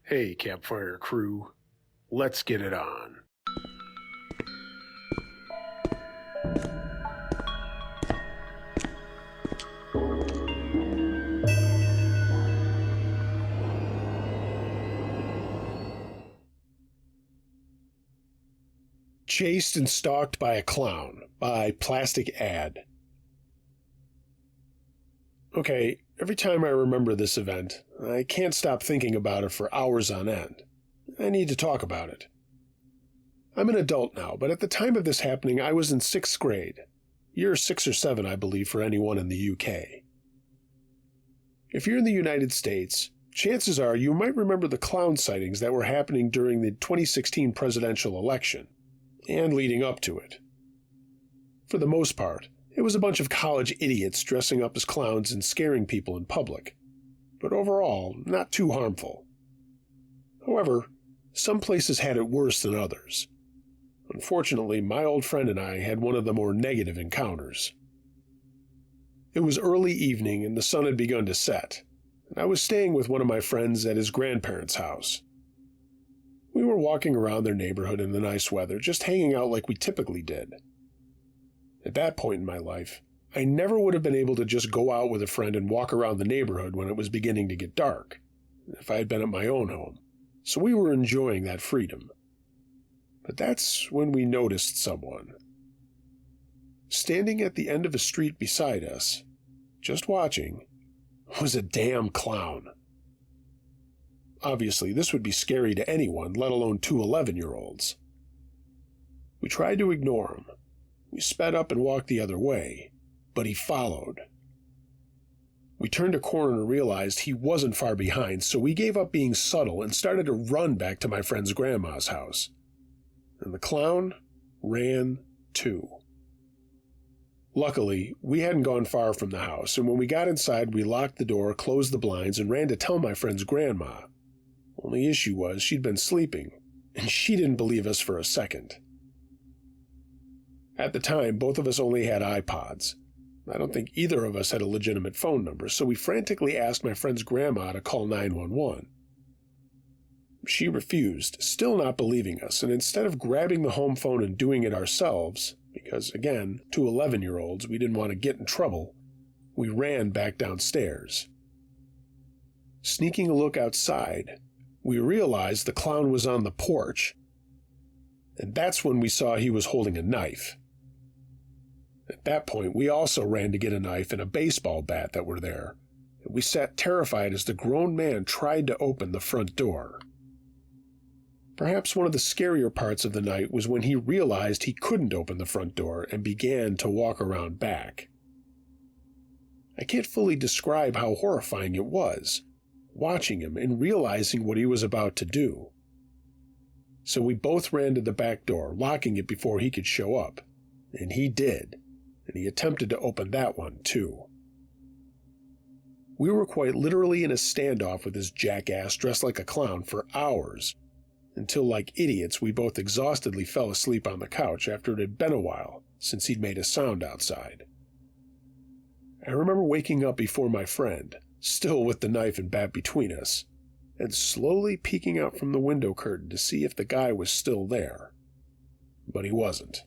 Hey, campfire crew, let's get it on. Chased and Stalked by a Clown by Plastic Ad. Okay, every time I remember this event, I can't stop thinking about it for hours on end. I need to talk about it. I'm an adult now, but at the time of this happening, I was in 6th grade. Year 6 or 7, I believe, for anyone in the UK. If you're in the United States, chances are you might remember the clown sightings that were happening during the 2016 presidential election, and leading up to it. For the most part, it was a bunch of college idiots dressing up as clowns and scaring people in public, but overall, not too harmful. However, some places had it worse than others. Unfortunately, my old friend and I had one of the more negative encounters. It was early evening and the sun had begun to set, and I was staying with one of my friends at his grandparents' house. We were walking around their neighborhood in the nice weather, just hanging out like we typically did. At that point in my life, I never would have been able to just go out with a friend and walk around the neighborhood when it was beginning to get dark, if I had been at my own home, so we were enjoying that freedom. But that's when we noticed someone. Standing at the end of a street beside us, just watching, was a damn clown. Obviously, this would be scary to anyone, let alone two 11-year-olds. We tried to ignore him. We sped up and walked the other way, but he followed. We turned a corner and realized he wasn't far behind, so we gave up being subtle and started to run back to my friend's grandma's house. And the clown ran too. Luckily, we hadn't gone far from the house, and when we got inside, we locked the door, closed the blinds, and ran to tell my friend's grandma. Only issue was she'd been sleeping, and she didn't believe us for a second. At the time, both of us only had iPods. I don't think either of us had a legitimate phone number, so we frantically asked my friend's grandma to call 911. She refused, still not believing us, and instead of grabbing the home phone and doing it ourselves, because, again, two 11-year-olds, we didn't want to get in trouble, we ran back downstairs. Sneaking a look outside, we realized the clown was on the porch, and that's when we saw he was holding a knife. At that point, we also ran to get a knife and a baseball bat that were there, and we sat terrified as the grown man tried to open the front door. Perhaps one of the scarier parts of the night was when he realized he couldn't open the front door and began to walk around back. I can't fully describe how horrifying it was, watching him and realizing what he was about to do. So we both ran to the back door, locking it before he could show up, and he did, and he attempted to open that one too. We were quite literally in a standoff with this jackass dressed like a clown for hours, until like idiots we both exhaustedly fell asleep on the couch after it had been a while since he'd made a sound outside. I remember waking up before my friend, still with the knife and bat between us, and slowly peeking out from the window curtain to see if the guy was still there. But he wasn't.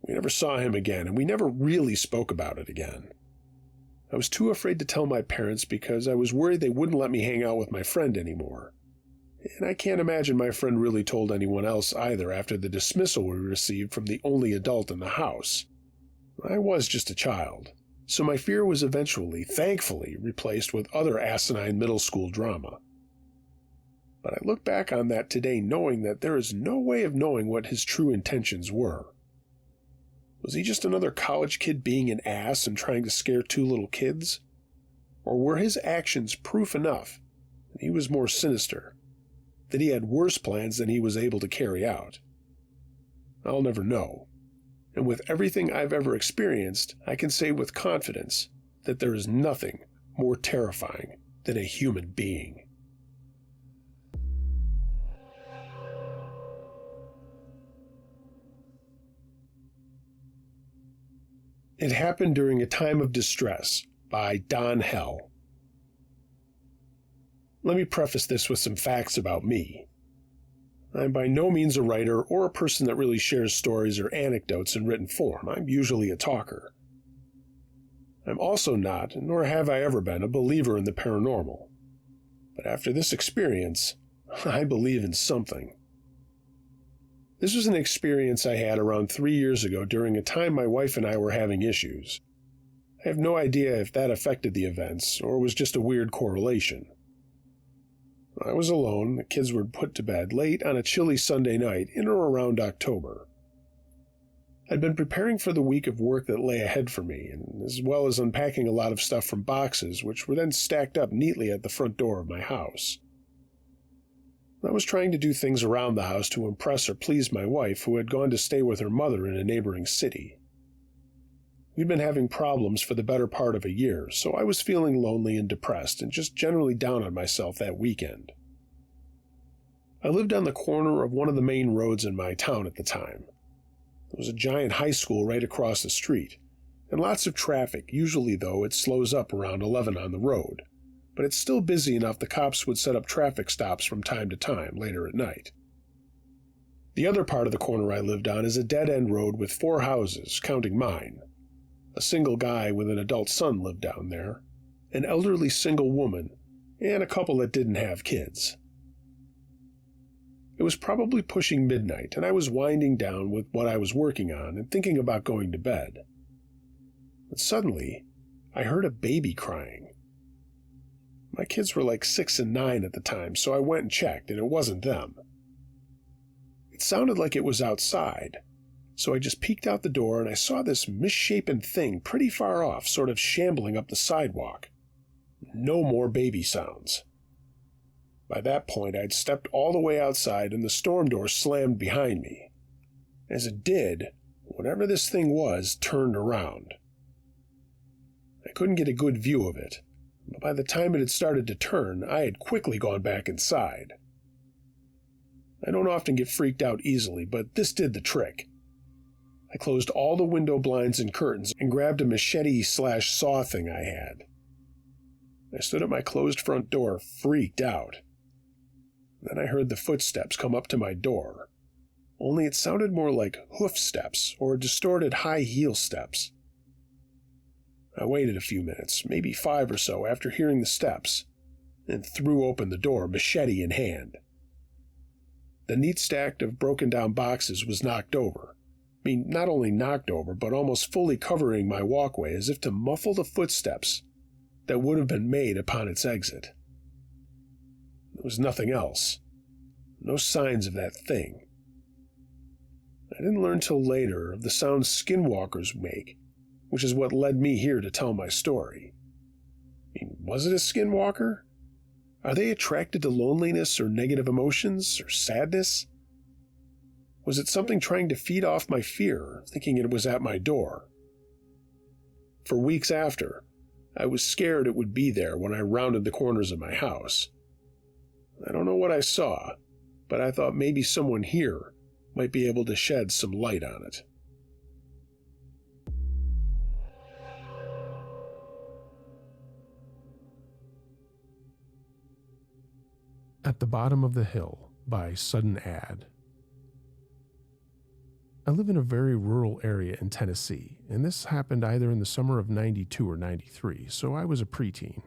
We never saw him again, and we never really spoke about it again. I was too afraid to tell my parents because I was worried they wouldn't let me hang out with my friend anymore. And I can't imagine my friend really told anyone else either after the dismissal we received from the only adult in the house. I was just a child, so my fear was eventually, thankfully, replaced with other asinine middle school drama. But I look back on that today knowing that there is no way of knowing what his true intentions were. Was he just another college kid being an ass and trying to scare two little kids? Or were his actions proof enough that he was more sinister, that he had worse plans than he was able to carry out? I'll never know. And with everything I've ever experienced, I can say with confidence that there is nothing more terrifying than a human being. It Happened During a Time of Distress by Don Hell. Let me preface this with some facts about me. I'm by no means a writer or a person that really shares stories or anecdotes in written form. I'm usually a talker. I'm also not, nor have I ever been, a believer in the paranormal. But after this experience, I believe in something. This was an experience I had around 3 years ago during a time my wife and I were having issues. I have no idea if that affected the events or was just a weird correlation. I was alone, the kids were put to bed late on a chilly Sunday night in or around October. I'd been preparing for the week of work that lay ahead for me, and as well as unpacking a lot of stuff from boxes, which were then stacked up neatly at the front door of my house. I was trying to do things around the house to impress or please my wife, who had gone to stay with her mother in a neighboring city. We'd been having problems for the better part of a year, so I was feeling lonely and depressed and just generally down on myself that weekend. I lived on the corner of one of the main roads in my town at the time. There was a giant high school right across the street, and lots of traffic. Usually, though, it slows up around 11 on the road, but it's still busy enough the cops would set up traffic stops from time to time later at night. The other part of the corner I lived on is a dead-end road with 4 houses, counting mine. A single guy with an adult son lived down there, an elderly single woman, and a couple that didn't have kids. It was probably pushing midnight, and I was winding down with what I was working on and thinking about going to bed. But suddenly, I heard a baby crying. My kids were like 6 and 9 at the time, so I went and checked, and it wasn't them. It sounded like it was outside, so I just peeked out the door and I saw this misshapen thing pretty far off, sort of shambling up the sidewalk. No more baby sounds. By that point, I'd stepped all the way outside and the storm door slammed behind me. As it did, whatever this thing was turned around. I couldn't get a good view of it, but by the time it had started to turn, I had quickly gone back inside. I don't often get freaked out easily, but this did the trick. I closed all the window blinds and curtains and grabbed a machete/saw thing I had. I stood at my closed front door, freaked out. Then I heard the footsteps come up to my door, only it sounded more like hoof steps or distorted high heel steps. I waited a few minutes, maybe 5 or so, after hearing the steps, and threw open the door, machete in hand. The neat stack of broken-down boxes was knocked over. I mean, not only knocked over, but almost fully covering my walkway as if to muffle the footsteps that would have been made upon its exit. There was nothing else. No signs of that thing. I didn't learn till later of the sounds skinwalkers make, which is what led me here to tell my story. I mean, was it a skinwalker? Are they attracted to loneliness or negative emotions or sadness? Was it something trying to feed off my fear, thinking it was at my door? For weeks after, I was scared it would be there when I rounded the corners of my house. I don't know what I saw, but I thought maybe someone here might be able to shed some light on it. At the Bottom of the Hill by Sudden Ad. I live in a very rural area in Tennessee, and this happened either in the summer of 92 or 93, so I was a preteen.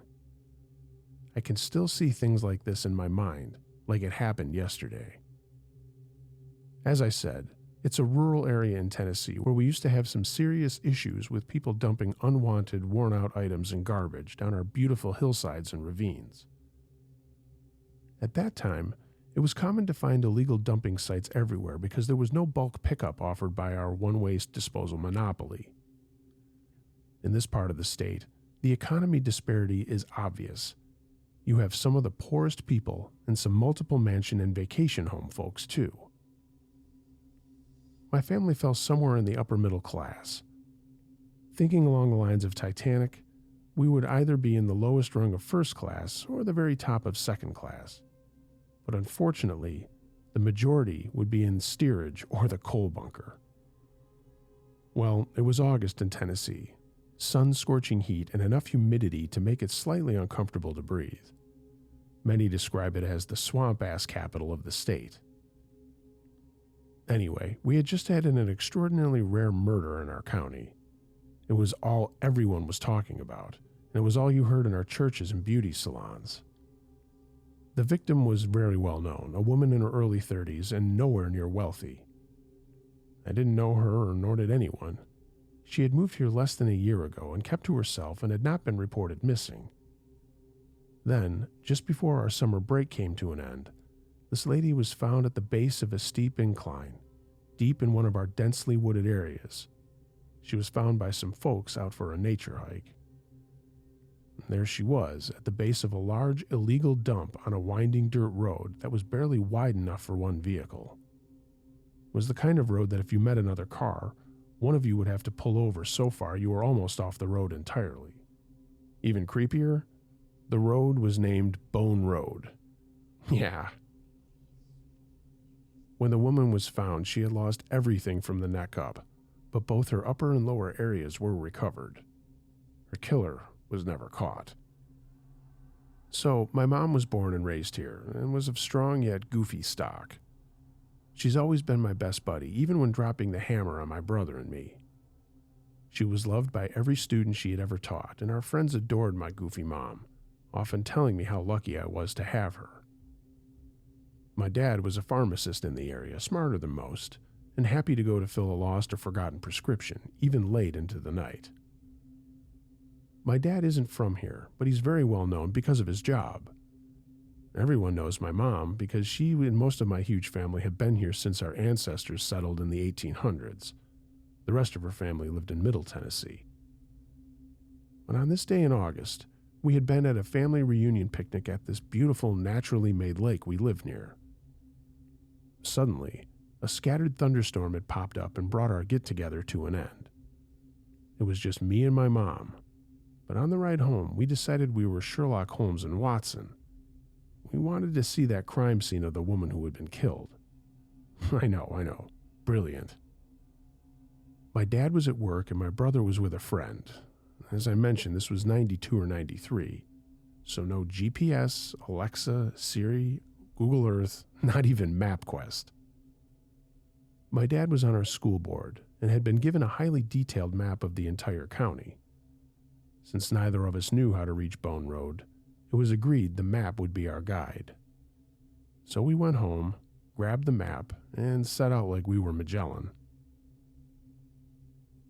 I can still see things like this in my mind, like it happened yesterday. As I said, it's a rural area in Tennessee where we used to have some serious issues with people dumping unwanted, worn-out items and garbage down our beautiful hillsides and ravines. At that time, it was common to find illegal dumping sites everywhere because there was no bulk pickup offered by our one-waste disposal monopoly. In this part of the state, the economy disparity is obvious. You have some of the poorest people and some multiple mansion and vacation home folks, too. My family fell somewhere in the upper middle class. Thinking along the lines of Titanic, we would either be in the lowest rung of first class or the very top of second class. But unfortunately, the majority would be in steerage or the coal bunker. Well, it was August in Tennessee, sun-scorching heat and enough humidity to make it slightly uncomfortable to breathe. Many describe it as the swamp-ass capital of the state. Anyway, we had just had an extraordinarily rare murder in our county. It was all everyone was talking about, and it was all you heard in our churches and beauty salons. The victim was very well known, a woman in her early 30s and nowhere near wealthy. I didn't know her, or nor did anyone. She had moved here less than a year ago and kept to herself and had not been reported missing. Then, just before our summer break came to an end, this lady was found at the base of a steep incline, deep in one of our densely wooded areas. She was found by some folks out for a nature hike. There she was, at the base of a large illegal dump on a winding dirt road that was barely wide enough for one vehicle. It was the kind of road that if you met another car, one of you would have to pull over so far you were almost off the road entirely. Even creepier, the road was named Bone Road. Yeah. When the woman was found, she had lost everything from the neck up, but both her upper and lower areas were recovered. Her killer was never caught. So, my mom was born and raised here, and was of strong yet goofy stock. She's always been my best buddy, even when dropping the hammer on my brother and me. She was loved by every student she had ever taught, and our friends adored my goofy mom, often telling me how lucky I was to have her. My dad was a pharmacist in the area, smarter than most, and happy to go to fill a lost or forgotten prescription, even late into the night. My dad isn't from here, but he's very well known because of his job. Everyone knows my mom because she and most of my huge family have been here since our ancestors settled in the 1800s. The rest of her family lived in Middle Tennessee. But on this day in August, we had been at a family reunion picnic at this beautiful naturally made lake we lived near. Suddenly, a scattered thunderstorm had popped up and brought our get-together to an end. It was just me and my mom, but on the ride home, we decided we were Sherlock Holmes and Watson. We wanted to see that crime scene of the woman who had been killed. I know. Brilliant. My dad was at work and my brother was with a friend. As I mentioned, this was 92 or 93, so no GPS, Alexa, Siri, Google Earth, not even MapQuest. My dad was on our school board and had been given a highly detailed map of the entire county. Since neither of us knew how to reach Bone Road, it was agreed the map would be our guide. So we went home, grabbed the map, and set out like we were Magellan.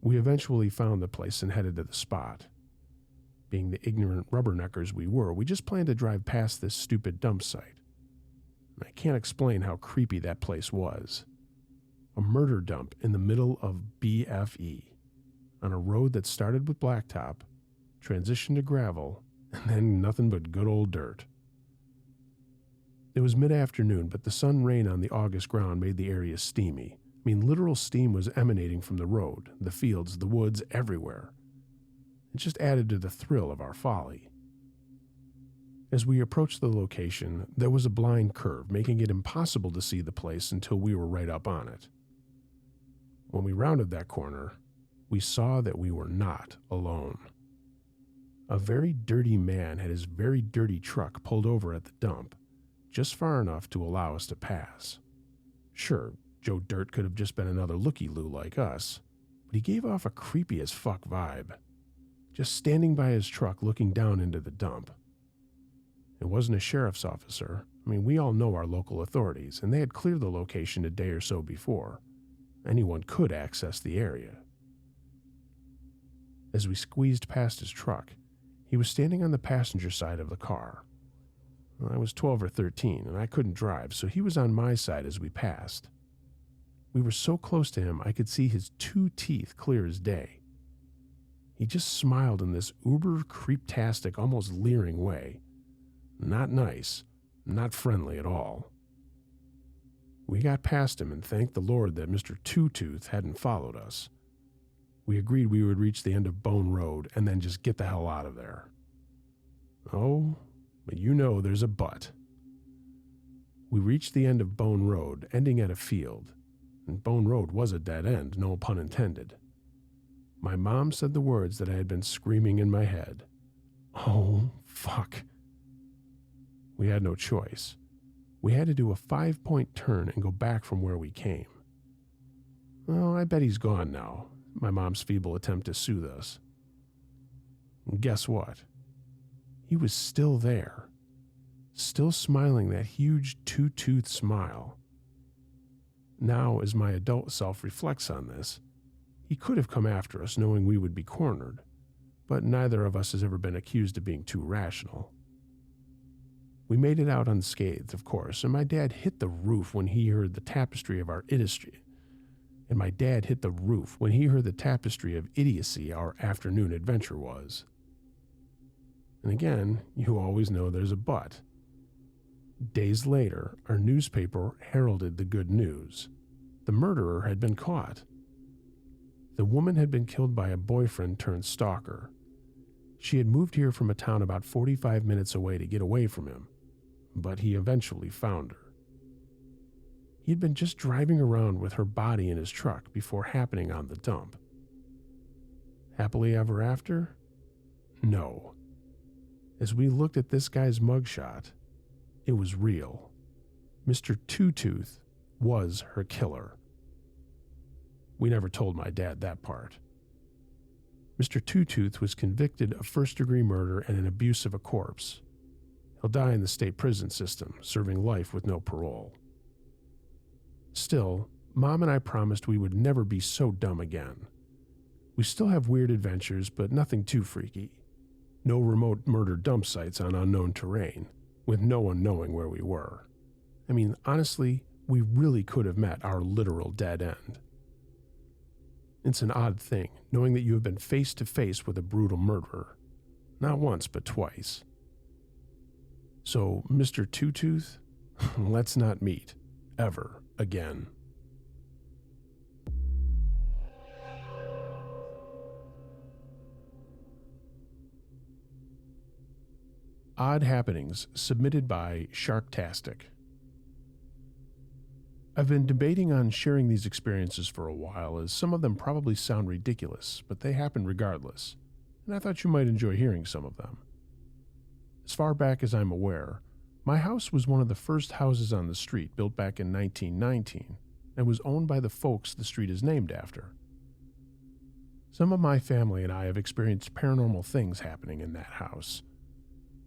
We eventually found the place and headed to the spot. Being the ignorant rubberneckers we were, we just planned to drive past this stupid dump site. I can't explain how creepy that place was. A murder dump in the middle of BFE, on a road that started with blacktop, transitioned to gravel, and then nothing but good old dirt. It was mid-afternoon, but the sun rain on the August ground made the area steamy. Literal steam was emanating from the road, the fields, the woods, everywhere. It just added to the thrill of our folly. As we approached the location, there was a blind curve, making it impossible to see the place until we were right up on it. When we rounded that corner, we saw that we were not alone. A very dirty man had his very dirty truck pulled over at the dump, just far enough to allow us to pass. Sure, Joe Dirt could have just been another looky-loo like us, but he gave off a creepy as fuck vibe, just standing by his truck looking down into the dump. It wasn't a sheriff's officer. We all know our local authorities, and they had cleared the location a day or so before. Anyone could access the area. As we squeezed past his truck, he was standing on the passenger side of the car. I was 12 or 13, and I couldn't drive, so he was on my side as we passed. We were so close to him I could see his 2 teeth clear as day. He just smiled in this uber-creeptastic, almost leering way. Not nice, not friendly at all. We got past him and thanked the Lord that Mr. Two-Tooth hadn't followed us. We agreed we would reach the end of Bone Road and then just get the hell out of there. Oh, but there's a but. We reached the end of Bone Road, ending at a field. And Bone Road was a dead end, no pun intended. My mom said the words that I had been screaming in my head. Oh, fuck. We had no choice. We had to do a 5-point turn and go back from where we came. "Oh, I bet he's gone now," my mom's feeble attempt to soothe us. And guess what? He was still there, still smiling that huge two-toothed smile. Now, as my adult self reflects on this, he could have come after us knowing we would be cornered, but neither of us has ever been accused of being too rational. We made it out unscathed, of course, and my dad hit the roof when he heard the tapestry of our idiocy. Our afternoon adventure was. And again, you always know there's a but. Days later, our newspaper heralded the good news. The murderer had been caught. The woman had been killed by a boyfriend turned stalker. She had moved here from a town about 45 minutes away to get away from him, but he eventually found her. He had been just driving around with her body in his truck before happening on the dump. Happily ever after? No. As we looked at this guy's mugshot, it was real. Mr. Two-Tooth was her killer. We never told my dad that part. Mr. Two-Tooth was convicted of first-degree murder and an abuse of a corpse. He'll die in the state prison system, serving life with no parole. Still, Mom and I promised we would never be so dumb again. We still have weird adventures, but nothing too freaky. No remote murder dump sites on unknown terrain, with no one knowing where we were. I mean, honestly, we really could have met our literal dead end. It's an odd thing, knowing that you have been face to face with a brutal murderer. Not once, but twice. So, Mr. Two-Tooth, let's not meet, ever again. Odd Happenings, submitted by Sharktastic. I've been debating on sharing these experiences for a while, as some of them probably sound ridiculous, but they happen regardless, and I thought you might enjoy hearing some of them. As far back as I'm aware, my house was one of the first houses on the street built back in 1919 and was owned by the folks the street is named after. Some of my family and I have experienced paranormal things happening in that house.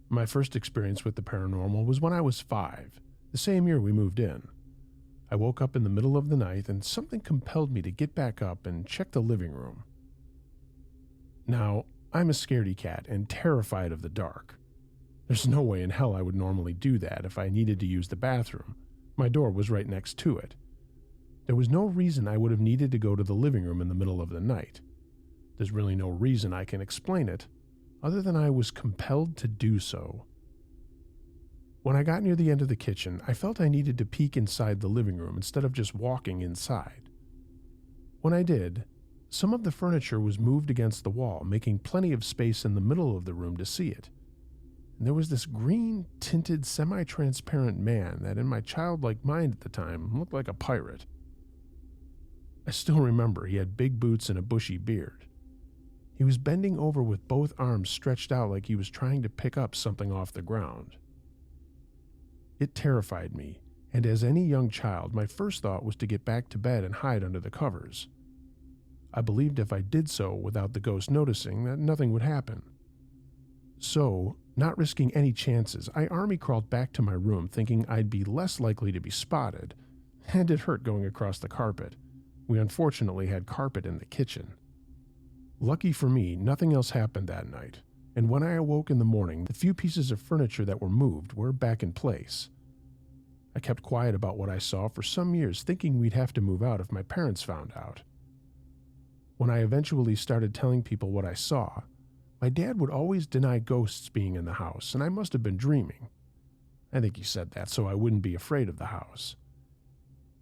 My first experience with the paranormal was when I was 5, the same year we moved in. I woke up in the middle of the night and something compelled me to get back up and check the living room. Now, I'm a scaredy cat and terrified of the dark. There's no way in hell I would normally do that if I needed to use the bathroom. My door was right next to it. There was no reason I would have needed to go to the living room in the middle of the night. There's really no reason I can explain it, other than I was compelled to do so. When I got near the end of the kitchen, I felt I needed to peek inside the living room instead of just walking inside. When I did, some of the furniture was moved against the wall, making plenty of space in the middle of the room to see it. And there was this green-tinted, semi-transparent man that, in my childlike mind at the time, looked like a pirate. I still remember he had big boots and a bushy beard. He was bending over with both arms stretched out like he was trying to pick up something off the ground. It terrified me, and as any young child, my first thought was to get back to bed and hide under the covers. I believed if I did so without the ghost noticing, that nothing would happen. So, not risking any chances, I army crawled back to my room thinking I'd be less likely to be spotted, and it hurt going across the carpet. We unfortunately had carpet in the kitchen. Lucky for me, nothing else happened that night, and when I awoke in the morning, the few pieces of furniture that were moved were back in place. I kept quiet about what I saw for some years, thinking we'd have to move out if my parents found out. When I eventually started telling people what I saw, my dad would always deny ghosts being in the house, and I must have been dreaming. I think he said that so I wouldn't be afraid of the house.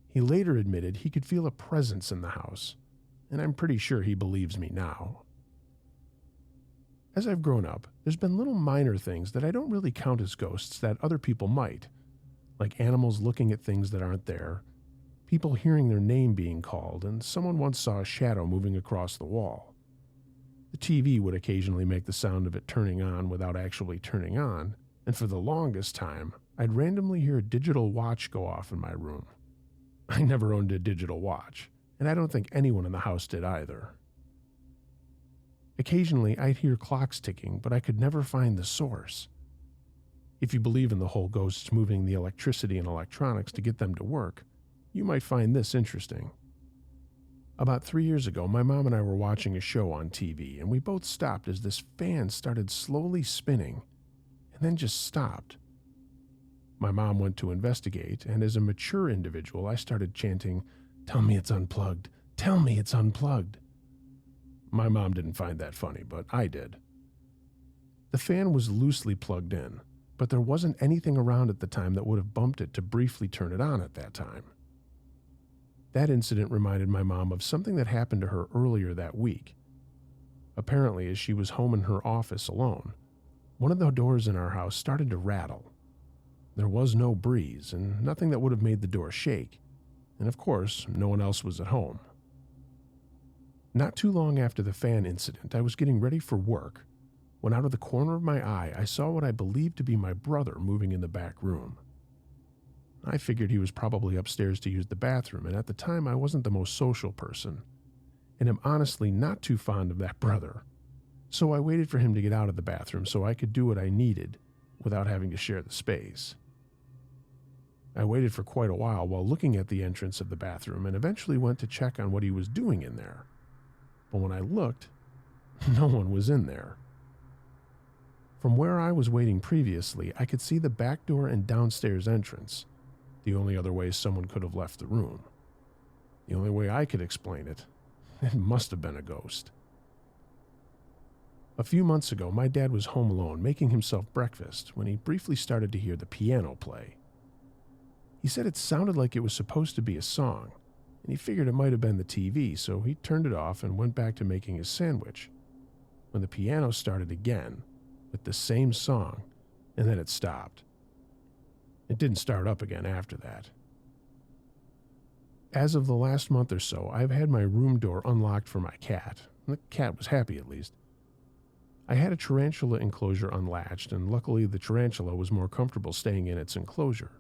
He later admitted he could feel a presence in the house, and I'm pretty sure he believes me now. As I've grown up, there's been little minor things that I don't really count as ghosts that other people might, like animals looking at things that aren't there, people hearing their name being called, and someone once saw a shadow moving across the wall. The TV would occasionally make the sound of it turning on without actually turning on, and for the longest time, I'd randomly hear a digital watch go off in my room. I never owned a digital watch, and I don't think anyone in the house did either. Occasionally, I'd hear clocks ticking, but I could never find the source. If you believe in the whole ghosts moving the electricity and electronics to get them to work, you might find this interesting. About 3 years ago, my mom and I were watching a show on TV, and we both stopped as this fan started slowly spinning, and then just stopped. My mom went to investigate, and as a mature individual, I started chanting, "Tell me it's unplugged! Tell me it's unplugged!" My mom didn't find that funny, but I did. The fan was loosely plugged in, but there wasn't anything around at the time that would have bumped it to briefly turn it on at that time. That incident reminded my mom of something that happened to her earlier that week. Apparently, as she was home in her office alone, one of the doors in our house started to rattle. There was no breeze and nothing that would have made the door shake, and of course, no one else was at home. Not too long after the fan incident, I was getting ready for work when out of the corner of my eye, I saw what I believed to be my brother moving in the back room. I figured he was probably upstairs to use the bathroom, and at the time I wasn't the most social person, and am honestly not too fond of that brother. So I waited for him to get out of the bathroom so I could do what I needed without having to share the space. I waited for quite a while looking at the entrance of the bathroom and eventually went to check on what he was doing in there. But when I looked, no one was in there. From where I was waiting previously, I could see the back door and downstairs entrance, the only other way someone could have left the room. The only way I could explain it, it must have been a ghost. A few months ago, my dad was home alone making himself breakfast when he briefly started to hear the piano play. He said it sounded like it was supposed to be a song, and he figured it might have been the TV, so he turned it off and went back to making his sandwich, when the piano started again with the same song, and then it stopped. It didn't start up again after that. As of the last month or so, I've had my room door unlocked for my cat. The cat was happy, at least. I had a tarantula enclosure unlatched, and luckily the tarantula was more comfortable staying in its enclosure.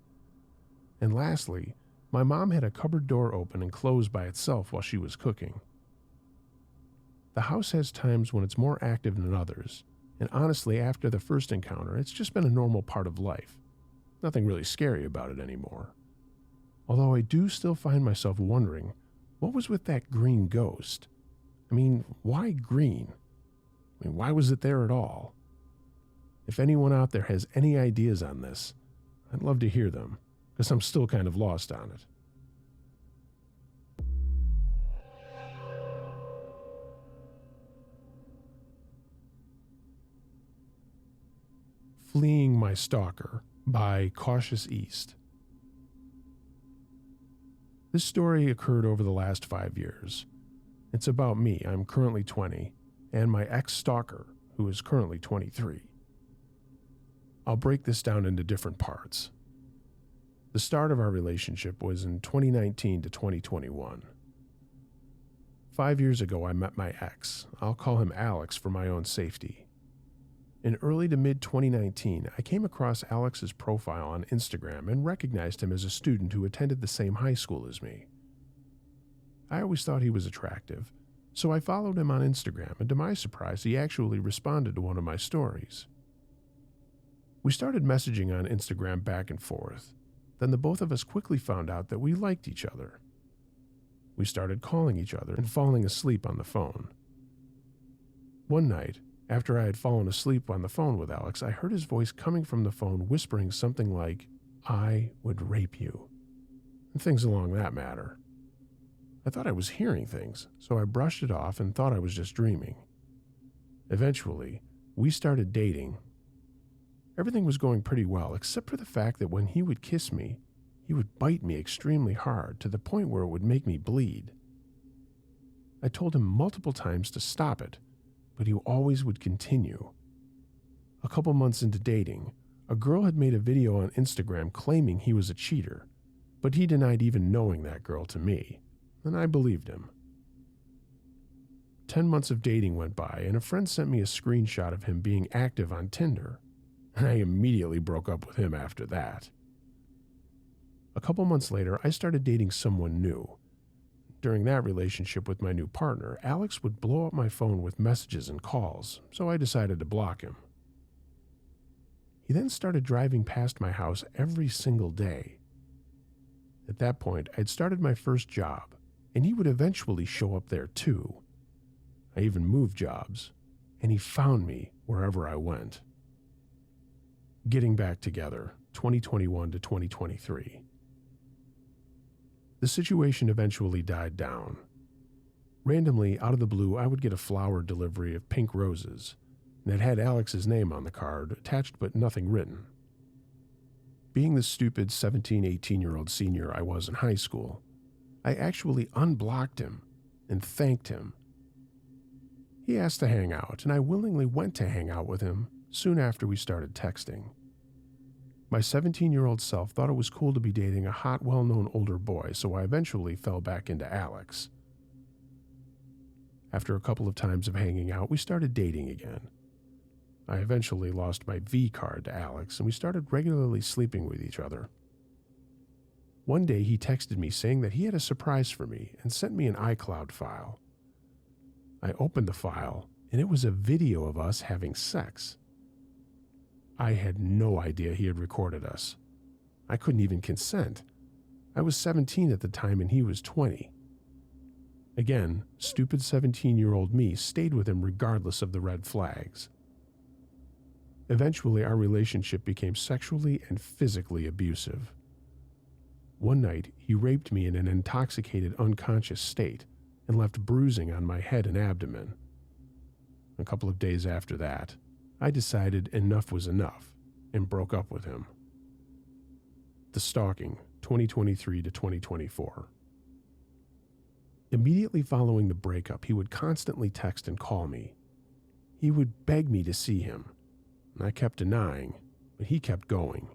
And lastly, my mom had a cupboard door open and closed by itself while she was cooking. The house has times when it's more active than others, and honestly, after the first encounter, it's just been a normal part of life. Nothing really scary about it anymore. Although I do still find myself wondering, what was with that green ghost? I mean, why green? Why was it there at all? If anyone out there has any ideas on this, I'd love to hear them, because I'm still kind of lost on it. Fleeing My Stalker by Cautious East. This story occurred over the last 5 years. It's about me, I'm currently 20, and my ex-stalker, who is currently 23. I'll break this down into different parts. The start of our relationship was in 2019 to 2021. 5 years ago, I met my ex. I'll call him Alex for my own safety. In early to mid-2019, I came across Alex's profile on Instagram and recognized him as a student who attended the same high school as me. I always thought he was attractive, so I followed him on Instagram, and to my surprise, he actually responded to one of my stories. We started messaging on Instagram back and forth. Then the both of us quickly found out that we liked each other. We started calling each other and falling asleep on the phone. One night, after I had fallen asleep on the phone with Alex, I heard his voice coming from the phone whispering something like, "I would rape you," and things along that matter. I thought I was hearing things, so I brushed it off and thought I was just dreaming. Eventually, we started dating. Everything was going pretty well, except for the fact that when he would kiss me, he would bite me extremely hard to the point where it would make me bleed. I told him multiple times to stop it, but he always would continue. A couple months into dating, a girl had made a video on Instagram claiming he was a cheater, but he denied even knowing that girl to me, and I believed him. 10 months of dating went by, and a friend sent me a screenshot of him being active on Tinder. and I immediately broke up with him after that. A couple months later, I started dating someone new. During that relationship with my new partner, Alex would blow up my phone with messages and calls, so I decided to block him. He then started driving past my house every single day. At that point, I'd started my first job, and he would eventually show up there too. I even moved jobs, and he found me wherever I went. Getting back together, 2021 to 2023. The situation eventually died down. Randomly, out of the blue, I would get a flower delivery of pink roses, and it had Alex's name on the card, attached but nothing written. Being the stupid 17, 18-year-old senior I was in high school, I actually unblocked him and thanked him. He asked to hang out, and I willingly went to hang out with him soon after we started texting. My 17-year-old self thought it was cool to be dating a hot, well-known older boy, so I eventually fell back into Alex. After a couple of times of hanging out, we started dating again. I eventually lost my V card to Alex, and we started regularly sleeping with each other. One day, he texted me saying that he had a surprise for me and sent me an iCloud file. I opened the file, and it was a video of us having sex. I had no idea he had recorded us. I couldn't even consent. I was 17 at the time, and he was 20. Again, stupid 17-year-old me stayed with him regardless of the red flags. Eventually, our relationship became sexually and physically abusive. One night, he raped me in an intoxicated, unconscious state and left bruising on my head and abdomen. A couple of days after that, I decided enough was enough and broke up with him. The stalking, 2023 to 2024. Immediately following the breakup, he would constantly text and call me. He would beg me to see him. I kept denying, but he kept going.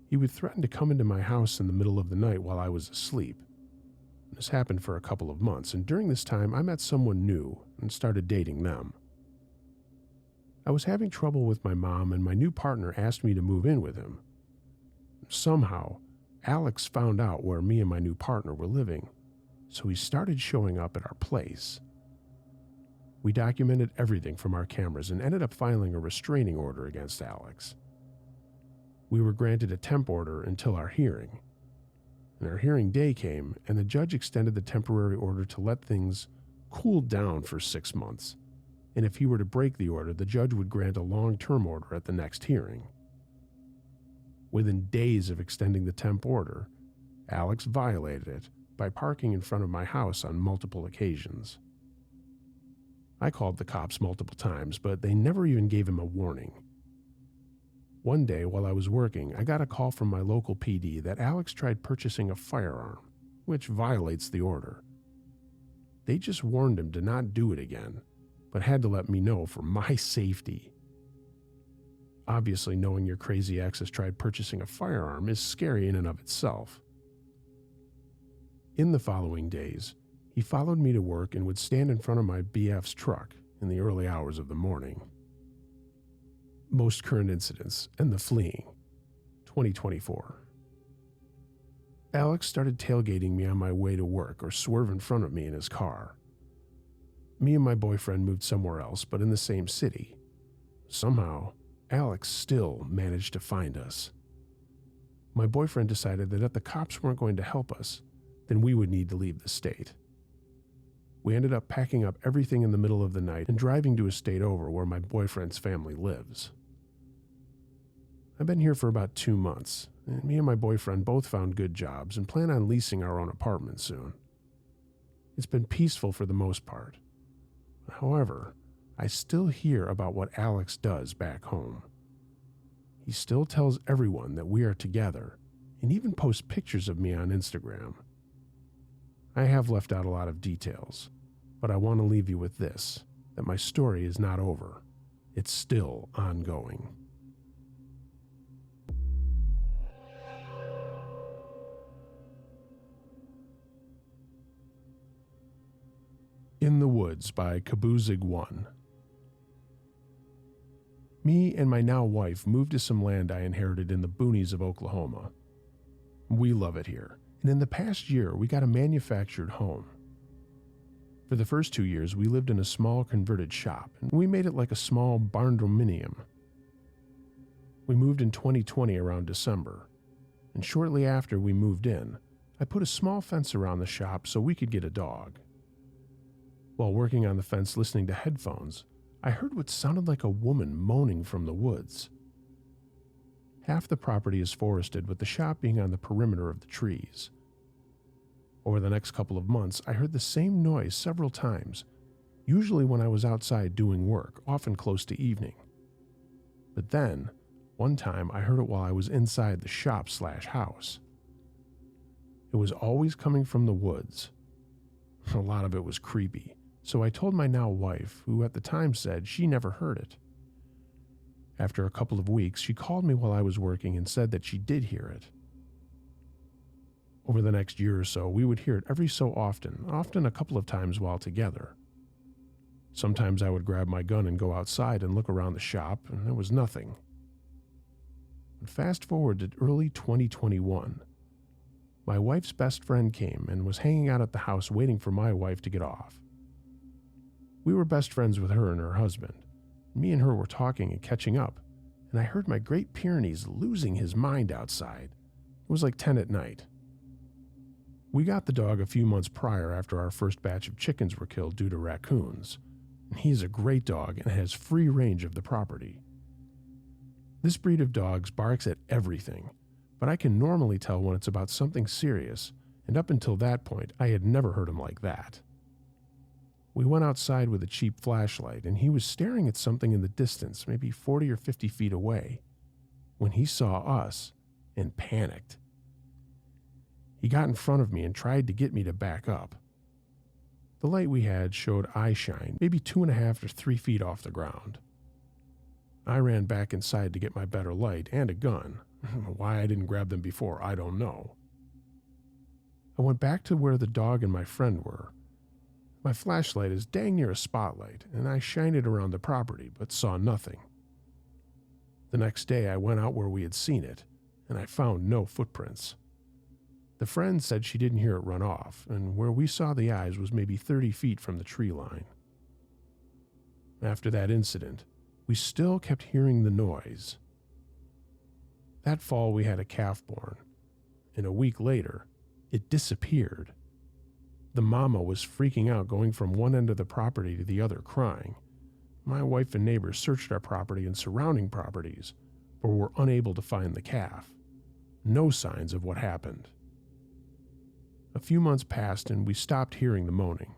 He would threaten to come into my house in the middle of the night while I was asleep. This happened for a couple of months, and during this time I met someone new and started dating them. I was having trouble with my mom, and my new partner asked me to move in with him. Somehow, Alex found out where me and my new partner were living, so he started showing up at our place. We documented everything from our cameras and ended up filing a restraining order against Alex. We were granted a temp order until our hearing. And our hearing day came, and the judge extended the temporary order to let things cool down for 6 months. And if he were to break the order, the judge would grant a long-term order at the next hearing. Within days of extending the temp order, Alex violated it by parking in front of my house on multiple occasions. I called the cops multiple times, but they never even gave him a warning. One day, while I was working, I got a call from my local PD that Alex tried purchasing a firearm, which violates the order. They just warned him to not do it again, but had to let me know for my safety. Obviously, knowing your crazy ex has tried purchasing a firearm is scary in and of itself. In the following days, he followed me to work and would stand in front of my BF's truck in the early hours of the morning. Most current incidents and the fleeing, 2024. Alex started tailgating me on my way to work or swerve in front of me in his car. Me and my boyfriend moved somewhere else, but in the same city. Somehow, Alex still managed to find us. My boyfriend decided that if the cops weren't going to help us, then we would need to leave the state. We ended up packing up everything in the middle of the night and driving to a state over where my boyfriend's family lives. I've been here for about 2 months, and me and my boyfriend both found good jobs and plan on leasing our own apartment soon. It's been peaceful for the most part. However, I still hear about what Alex does back home. He still tells everyone that we are together and even posts pictures of me on Instagram. I have left out a lot of details, but I want to leave you with this, that my story is not over. It's still ongoing. In the Woods by Kabuzig 1. Me and my now wife moved to some land I inherited in the boonies of Oklahoma. We love it here, and in the past year we got a manufactured home. For the first 2 years we lived in a small converted shop, and we made it like a small barndominium. We moved in 2020 around December, and shortly after we moved in, I put a small fence around the shop so we could get a dog. While working on the fence listening to headphones, I heard what sounded like a woman moaning from the woods. Half the property is forested, with the shop being on the perimeter of the trees. Over the next couple of months, I heard the same noise several times, usually when I was outside doing work, often close to evening. But then, one time I heard it while I was inside the shop/house. It was always coming from the woods. A lot of it was creepy, so I told my now wife, who at the time said she never heard it. After a couple of weeks, she called me while I was working and said that she did hear it. Over the next year or so, we would hear it every so often a couple of times while together. Sometimes I would grab my gun and go outside and look around the shop, and there was nothing. But fast forward to early 2021. My wife's best friend came and was hanging out at the house waiting for my wife to get off. We were best friends with her and her husband. Me and her were talking and catching up, and I heard my Great Pyrenees losing his mind outside. It was like 10 at night. We got the dog a few months prior after our first batch of chickens were killed due to raccoons. He's a great dog and has free range of the property. This breed of dogs barks at everything, but I can normally tell when it's about something serious, and up until that point, I had never heard him like that. We went outside with a cheap flashlight, and he was staring at something in the distance, maybe 40 or 50 feet away, when he saw us and panicked. He got in front of me and tried to get me to back up. The light we had showed eye shine, maybe 2.5 to 3 feet off the ground. I ran back inside to get my better light and a gun. Why I didn't grab them before, I don't know. I went back to where the dog and my friend were. My flashlight is dang near a spotlight, and I shined it around the property, but saw nothing. The next day I went out where we had seen it, and I found no footprints. The friend said she didn't hear it run off, and where we saw the eyes was maybe 30 feet from the tree line. After that incident, we still kept hearing the noise. That fall we had a calf born, and a week later, it disappeared. The mama was freaking out, going from one end of the property to the other, crying. My wife and neighbors searched our property and surrounding properties, but were unable to find the calf. No signs of what happened. A few months passed and we stopped hearing the moaning.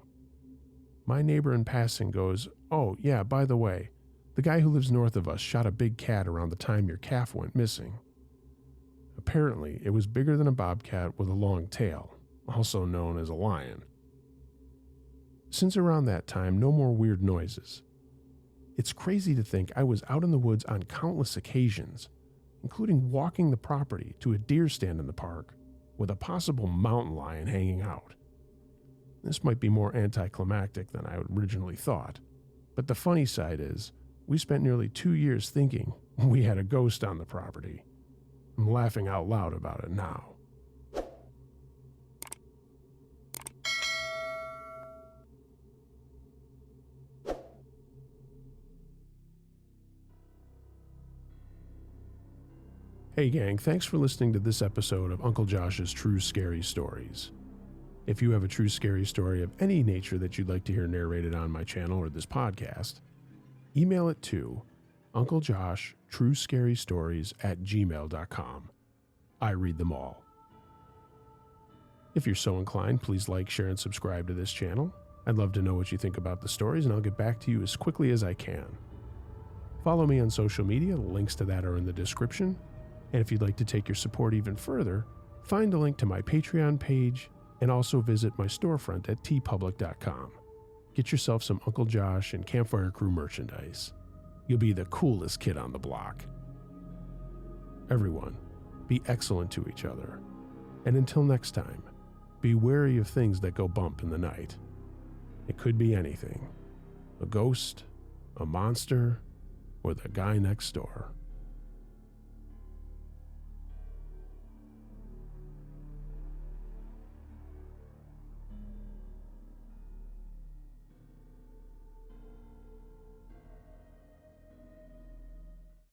My neighbor in passing goes, "Oh, yeah, by the way, the guy who lives north of us shot a big cat around the time your calf went missing. Apparently, it was bigger than a bobcat with a long tail, also known as a lion." Since around that time, no more weird noises. It's crazy to think I was out in the woods on countless occasions, including walking the property to a deer stand in the park with a possible mountain lion hanging out. This might be more anticlimactic than I originally thought, but the funny side is, we spent nearly 2 years thinking we had a ghost on the property. I'm laughing out loud about it now. Hey gang, thanks for listening to this episode of Uncle Josh's True Scary Stories. If you have a true scary story of any nature that you'd like to hear narrated on my channel or this podcast, email it to unclejoshtruescarystories@gmail.com. I read them all. If you're so inclined, please like, share, and subscribe to this channel. I'd love to know what you think about the stories, and I'll get back to you as quickly as I can. Follow me on social media, the links to that are in the description. And if you'd like to take your support even further, find a link to my Patreon page and also visit my storefront at tpublic.com. Get yourself some Uncle Josh and Campfire Crew merchandise. You'll be the coolest kid on the block. Everyone, be excellent to each other. And until next time, be wary of things that go bump in the night. It could be anything. A ghost, a monster, or the guy next door.